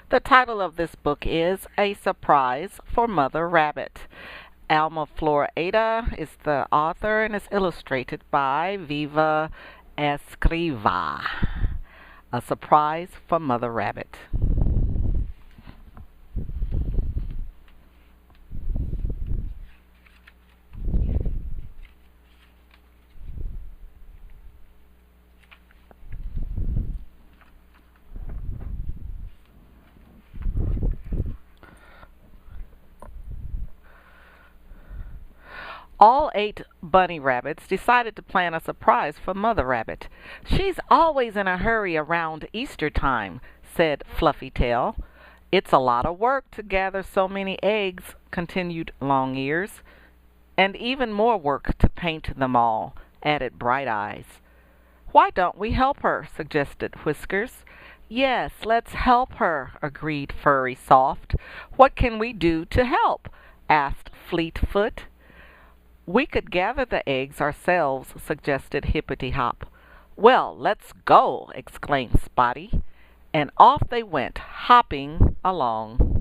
The title of this book is A Surprise for Mother Rabbit. Alma Florida is the author and is illustrated by Viva Escriva. A Surprise for Mother Rabbit. All 8 bunny rabbits decided to plan a surprise for Mother Rabbit. "She's always in a hurry around Easter time," said Fluffy Tail. "It's a lot of work to gather so many eggs," continued Long Ears. "And even more work to paint them all," added Bright Eyes. "Why don't we help her?" suggested Whiskers. "Yes, let's help her," agreed Furry Soft. "What can we do to help?" asked Fleetfoot. "We could gather the eggs ourselves," suggested Hippity Hop. "Well, let's go!" exclaimed Spotty. And off they went, hopping along.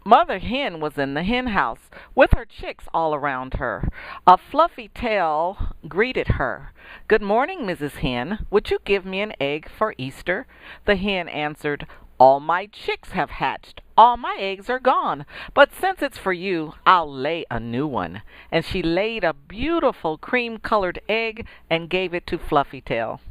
Mother Hen was in the hen house with her chicks all around her. A fluffy tail greeted her. "Good morning, Mrs. Hen. Would you give me an egg for Easter?" The hen answered, "All my chicks have hatched. All my eggs are gone. But since it's for you, I'll lay a new one." And she laid a beautiful cream-colored egg and gave it to Fluffy Tail.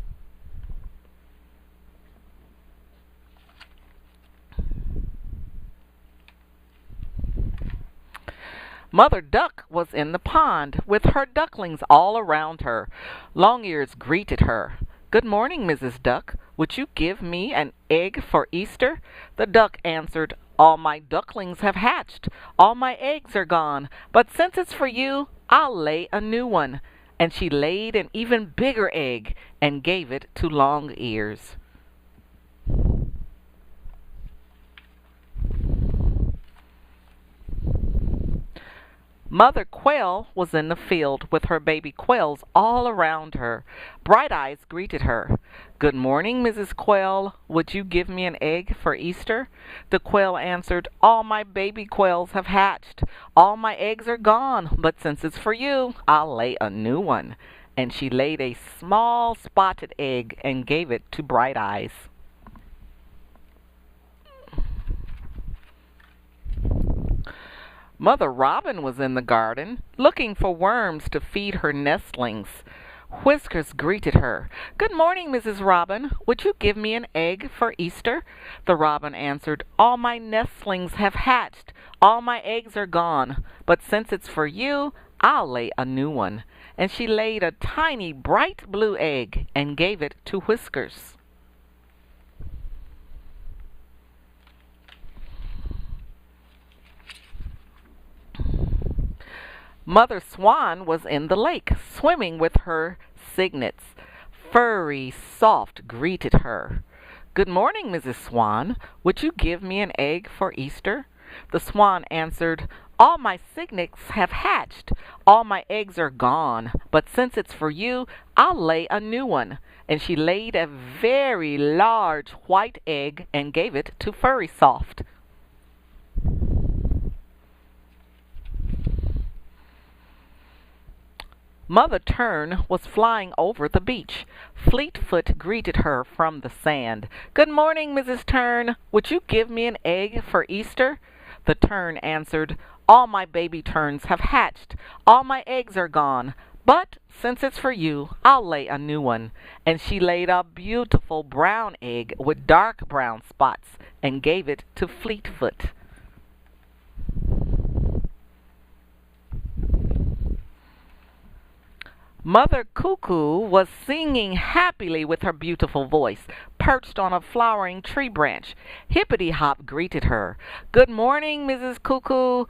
Mother Duck was in the pond with her ducklings all around her. Longears greeted her. "Good morning, Mrs. Duck. Would you give me an egg for Easter?" The duck answered, "All my ducklings have hatched. All my eggs are gone. But since it's for you, I'll lay a new one." And she laid an even bigger egg and gave it to Long Ears. Mother Quail was in the field with her baby quails all around her. Bright Eyes greeted her. "Good morning, Mrs. Quail. Would you give me an egg for Easter?" The quail answered, "All my baby quails have hatched. All my eggs are gone. But since it's for you, I'll lay a new one." And she laid a small spotted egg and gave it to Bright Eyes. Mother Robin was in the garden, looking for worms to feed her nestlings. Whiskers greeted her. "Good morning, Mrs. Robin. Would you give me an egg for Easter?" The robin answered, "All my nestlings have hatched. All my eggs are gone. But since it's for you, I'll lay a new one." And she laid a tiny bright blue egg and gave it to Whiskers. Mother Swan was in the lake, swimming with her cygnets. Furry Soft greeted her. "Good morning, Mrs. Swan. Would you give me an egg for Easter?" The swan answered, "All my cygnets have hatched. All my eggs are gone. But since it's for you, I'll lay a new one." And she laid a very large white egg and gave it to Furry Soft. Mother Tern was flying over the beach. Fleetfoot greeted her from the sand. "Good morning, Mrs. Tern. Would you give me an egg for Easter?" The tern answered, "All my baby terns have hatched. All my eggs are gone. But since it's for you, I'll lay a new one." And she laid a beautiful brown egg with dark brown spots and gave it to Fleetfoot. Mother Cuckoo was singing happily with her beautiful voice, perched on a flowering tree branch. Hippity Hop greeted her. "Good morning, Mrs. Cuckoo.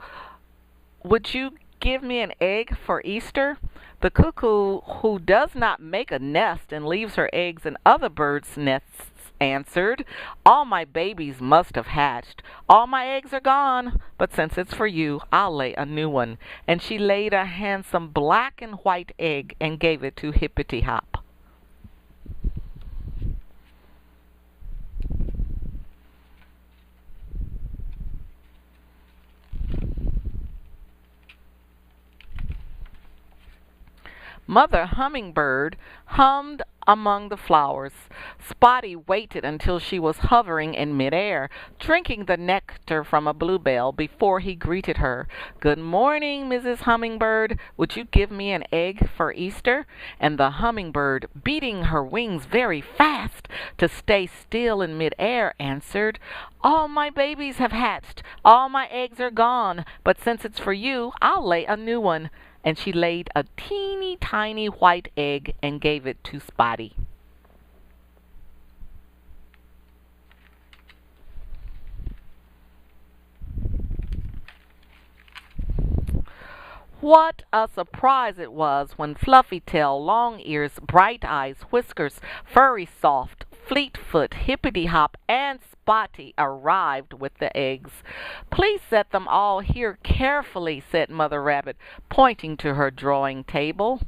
Would you give me an egg for Easter?" The cuckoo, who does not make a nest and leaves her eggs in other birds' nests, answered, "All my babies must have hatched. All my eggs are gone, but since it's for you, I'll lay a new one." And she laid a handsome black and white egg and gave it to Hippity Hop. Mother Hummingbird hummed among the flowers. Spotty waited until she was hovering in midair, drinking the nectar from a bluebell before he greeted her. "Good morning, Mrs. Hummingbird. Would you give me an egg for Easter?" And the hummingbird, beating her wings very fast to stay still in midair, answered, "All my babies have hatched. All my eggs are gone. But since it's for you, I'll lay a new one." And she laid a teeny tiny white egg and gave it to Spotty. What a surprise it was when Fluffytail, Longears, Bright Eyes, Whiskers, Furry Soft, Fleetfoot, Hippity Hop, and Spotty arrived with the eggs. "Please set them all here carefully," said Mother Rabbit, pointing to her drawing table.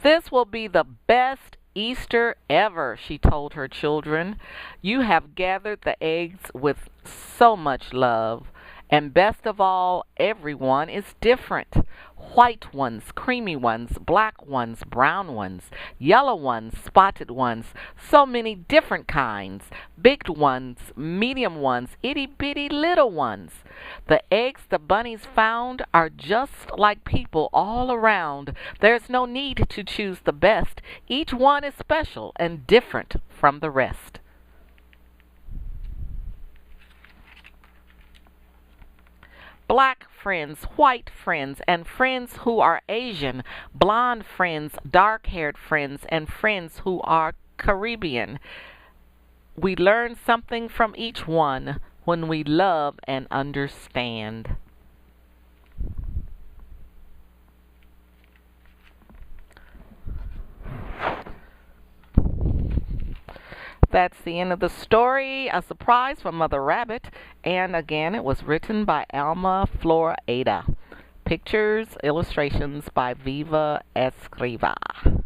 "This will be the best Easter ever," she told her children. "You have gathered the eggs with so much love. And best of all, everyone is different. White ones, creamy ones, black ones, brown ones, yellow ones, spotted ones, so many different kinds. Big ones, medium ones, itty-bitty little ones. The eggs the bunnies found are just like people all around. There's no need to choose the best. Each one is special and different from the rest." Black friends, white friends, and friends who are Asian, blonde friends, dark-haired friends, and friends who are Caribbean. We learn something from each one when we love and understand. That's the end of the story, A Surprise from Mother Rabbit. And again, it was written by Alma Florada. Pictures, illustrations by Viva Escriva.